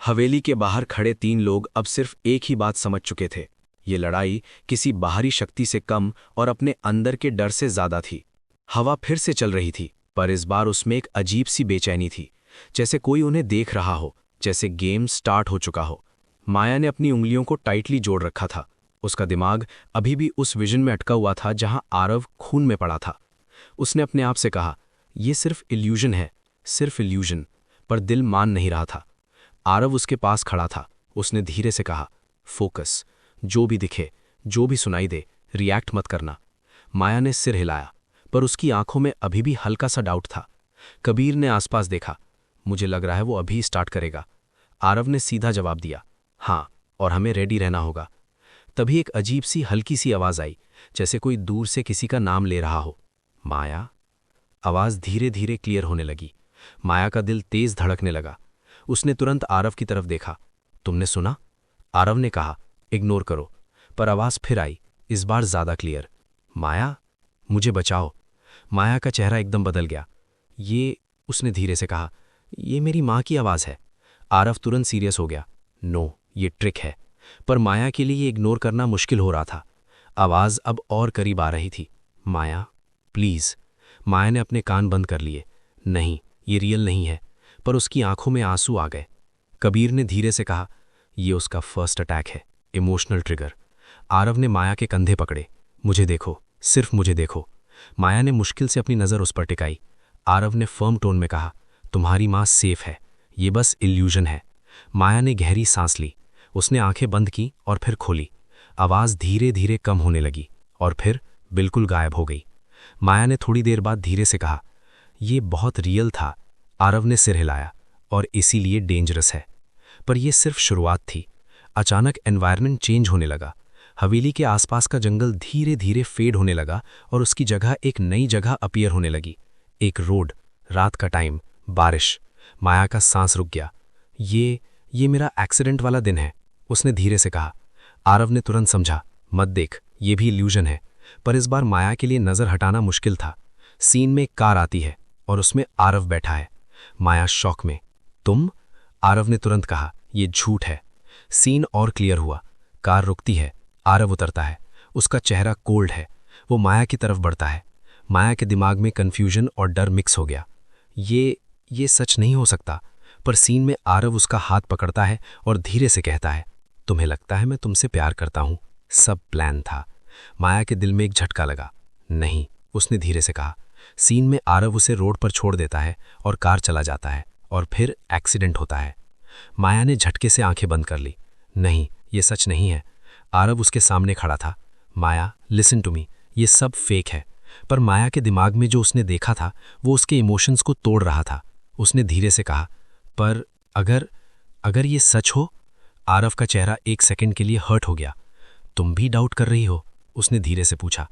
हवेली के बाहर खड़े 3 लोग अब सिर्फ एक ही बात समझ चुके थे। ये लड़ाई किसी बाहरी शक्ति से कम और अपने अंदर के डर से ज्यादा थी। हवा फिर से चल रही थी, पर इस बार उसमें एक अजीब सी बेचैनी थी, जैसे कोई उन्हें देख रहा हो, जैसे गेम स्टार्ट हो चुका हो। माया ने अपनी उंगलियों को टाइटली जोड़ रखा था। उसका दिमाग अभी भी उस विजन में अटका हुआ था जहां आरव खून में पड़ा था। उसने अपने आप से कहा, यह सिर्फ इल्यूजन है, सिर्फ इल्यूजन। पर दिल मान नहीं रहा था। आरव उसके पास खड़ा था। उसने धीरे से कहा, फोकस, जो भी दिखे, जो भी सुनाई दे, रिएक्ट मत करना। माया ने सिर हिलाया, पर उसकी आंखों में अभी भी हल्का सा डाउट था। कबीर ने आसपास देखा। मुझे लग रहा है वो अभी स्टार्ट करेगा। आरव ने सीधा जवाब दिया, हाँ, और हमें रेडी रहना होगा। तभी एक अजीब सी हल्की सी आवाज आई, जैसे कोई दूर से किसी का नाम ले रहा हो। माया। आवाज धीरे धीरे क्लियर होने लगी। माया का दिल तेज धड़कने लगा। उसने तुरंत आरव की तरफ देखा। तुमने सुना? आरव ने कहा, इग्नोर करो। पर आवाज फिर आई, इस बार ज्यादा क्लियर। माया, मुझे बचाओ। माया का चेहरा एकदम बदल गया। ये, उसने धीरे से कहा, ये मेरी माँ की आवाज है। आरव तुरंत सीरियस हो गया। नो, ये ट्रिक है। पर माया के लिए ये इग्नोर करना मुश्किल हो रहा था। आवाज अब और करीब आ रही थी। माया, प्लीज। माया ने अपने कान बंद कर लिए। नहीं, ये रियल नहीं है। पर उसकी आंखों में आंसू आ गए। कबीर ने धीरे से कहा, ये उसका फर्स्ट अटैक है, इमोशनल ट्रिगर। आरव ने माया के कंधे पकड़े। मुझे देखो, सिर्फ मुझे देखो। माया ने मुश्किल से अपनी नज़र उस पर टिकाई। आरव ने फर्म टोन में कहा, तुम्हारी माँ सेफ है, ये बस इल्यूजन है। माया ने गहरी सांस ली। उसने आंखें बंद की और फिर खोली। आवाज़ धीरे धीरे कम होने लगी और फिर बिल्कुल गायब हो गई। माया ने थोड़ी देर बाद धीरे से कहा, ये बहुत रियल था। आरव ने सिर हिलाया, और इसीलिए डेंजरस है। पर यह सिर्फ शुरुआत थी। अचानक एनवायरनमेंट चेंज होने लगा। हवेली के आसपास का जंगल धीरे धीरे फेड होने लगा और उसकी जगह एक नई जगह अपीयर होने लगी। एक रोड, रात का टाइम, बारिश। माया का सांस रुक गया। ये मेरा एक्सीडेंट वाला दिन है, उसने धीरे से कहा। आरव ने तुरंत समझा, मत देख, ये भी इल्यूजन है। पर इस बार माया के लिए नजर हटाना मुश्किल था। सीन में एक कार आती है और उसमें आरव बैठा है। माया शॉक में, तुम? आरव ने तुरंत कहा, यह झूठ है। सीन और क्लियर हुआ। कार रुकती है, आरव उतरता है। उसका चेहरा कोल्ड है। वो माया की तरफ बढ़ता है। माया के दिमाग में कंफ्यूजन और डर मिक्स हो गया। ये सच नहीं हो सकता। पर सीन में आरव उसका हाथ पकड़ता है और धीरे से कहता है, तुम्हें लगता है मैं तुमसे प्यार करता हूं? सब प्लान था। माया के दिल में एक झटका लगा। नहीं, उसने धीरे से कहा। सीन में आरव उसे रोड पर छोड़ देता है और कार चला जाता है और फिर एक्सीडेंट होता है। माया ने झटके से आंखें बंद कर ली। नहीं, ये सच नहीं है। आरव उसके सामने खड़ा था। माया, लिसन टू मी, ये सब फेक है। पर माया के दिमाग में जो उसने देखा था वो उसके इमोशंस को तोड़ रहा था। उसने धीरे से कहा, पर अगर ये सच हो? आरव का चेहरा एक सेकंड के लिए हर्ट हो गया। तुम भी डाउट कर रही हो? उसने धीरे से पूछा।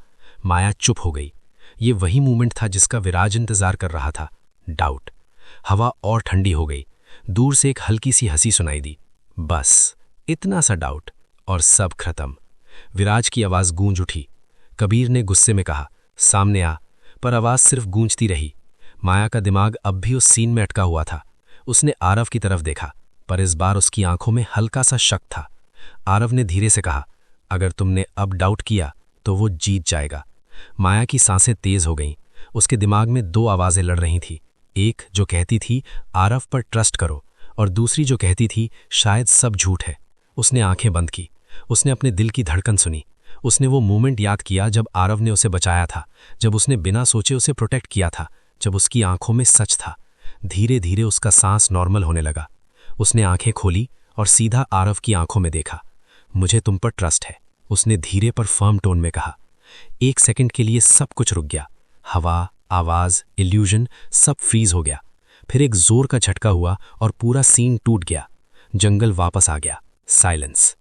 माया चुप हो गई। ये वही मोमेंट था जिसका विराज इंतजार कर रहा था। डाउट। हवा और ठंडी हो गई। दूर से एक हल्की सी हंसी सुनाई दी। बस इतना सा डाउट और सब खत्म। विराज की आवाज गूंज उठी। कबीर ने गुस्से में कहा, सामने आ। पर आवाज सिर्फ गूंजती रही। माया का दिमाग अब भी उस सीन में अटका हुआ था। उसने आरव की तरफ देखा, पर इस बार उसकी आंखों में हल्का सा शक था। आरव ने धीरे से कहा, अगर तुमने अब डाउट किया तो वो जीत जाएगा। माया की सांसें तेज हो गईं। उसके दिमाग में दो आवाजें लड़ रही थी। एक जो कहती थी आरव पर ट्रस्ट करो, और दूसरी जो कहती थी शायद सब झूठ है। उसने आंखें बंद की। उसने अपने दिल की धड़कन सुनी। उसने वो मोमेंट याद किया जब आरव ने उसे बचाया था, जब उसने बिना सोचे उसे प्रोटेक्ट किया था, जब उसकी आंखों में सच था। धीरे धीरे उसका सांस नॉर्मल होने लगा। उसने आंखें खोली और सीधा आरव की आंखों में देखा। मुझे तुम पर ट्रस्ट है, उसने धीरे पर फर्म टोन में कहा। एक सेकंड के लिए सब कुछ रुक गया। हवा, आवाज, इल्यूजन, सब फ्रीज हो गया। फिर एक जोर का झटका हुआ और पूरा सीन टूट गया। जंगल वापस आ गया। साइलेंस।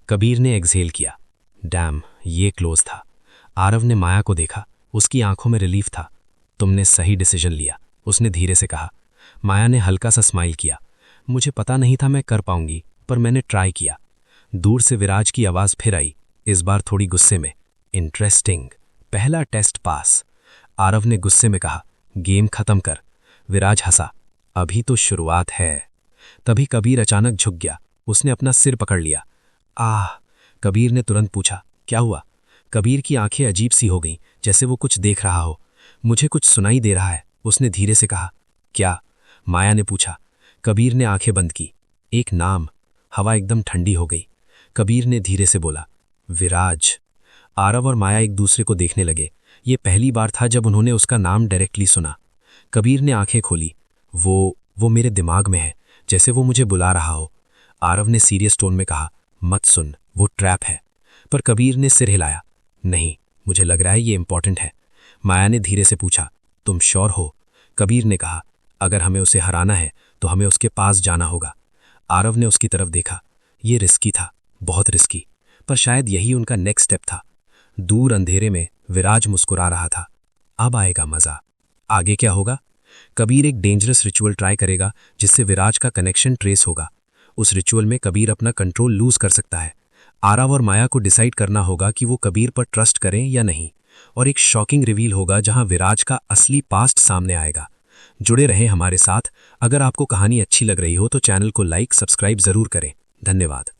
कबीर ने एक्सहेल किया। डैम, ये क्लोज था। आरव ने माया को देखा। उसकी आंखों में रिलीफ था। तुमने सही डिसीजन लिया, उसने धीरे से कहा। माया ने हल्का सा स्माइल किया। मुझे पता नहीं था मैं कर पाऊंगी, पर मैंने ट्राई किया। दूर से विराज की आवाज फिर आई, इस बार थोड़ी गुस्से में। इंटरेस्टिंग, पहला टेस्ट पास। आरव ने गुस्से में कहा, गेम खत्म कर। विराज हंसा, अभी तो शुरुआत है। तभी कबीर अचानक झुक गया। उसने अपना सिर पकड़ लिया। आह! कबीर ने तुरंत पूछा, क्या हुआ? कबीर की आंखें अजीब सी हो गईं, जैसे वो कुछ देख रहा हो। मुझे कुछ सुनाई दे रहा है, उसने धीरे से कहा। क्या? माया ने पूछा। कबीर ने आंखें बंद की। एक नाम। हवा एकदम ठंडी हो गई। कबीर ने धीरे से बोला, विराज। आरव और माया एक दूसरे को देखने लगे। ये पहली बार था जब उन्होंने उसका नाम डायरेक्टली सुना। कबीर ने आंखें खोली। वो मेरे दिमाग में है, जैसे वो मुझे बुला रहा हो। आरव ने सीरियस टोन में कहा, मत सुन, वो ट्रैप है। पर कबीर ने सिर हिलाया। नहीं, मुझे लग रहा है ये इंपॉर्टेंट है। माया ने धीरे से पूछा, तुम श्योर हो? कबीर ने कहा, अगर हमें उसे हराना है तो हमें उसके पास जाना होगा। आरव ने उसकी तरफ देखा। ये रिस्की था, बहुत रिस्की, पर शायद यही उनका नेक्स्ट स्टेप था। दूर अंधेरे में विराज मुस्कुरा रहा था। अब आएगा मजा। आगे क्या होगा? कबीर एक डेंजरस रिचुअल ट्राई करेगा जिससे विराज का कनेक्शन ट्रेस होगा। उस रिचुअल में कबीर अपना कंट्रोल लूज कर सकता है। आरव और माया को डिसाइड करना होगा कि वो कबीर पर ट्रस्ट करें या नहीं। और एक शॉकिंग रिवील होगा जहां विराज का असली पास्ट सामने आएगा। जुड़े रहें हमारे साथ। अगर आपको कहानी अच्छी लग रही हो तो चैनल को लाइक, सब्सक्राइब जरूर करें। धन्यवाद।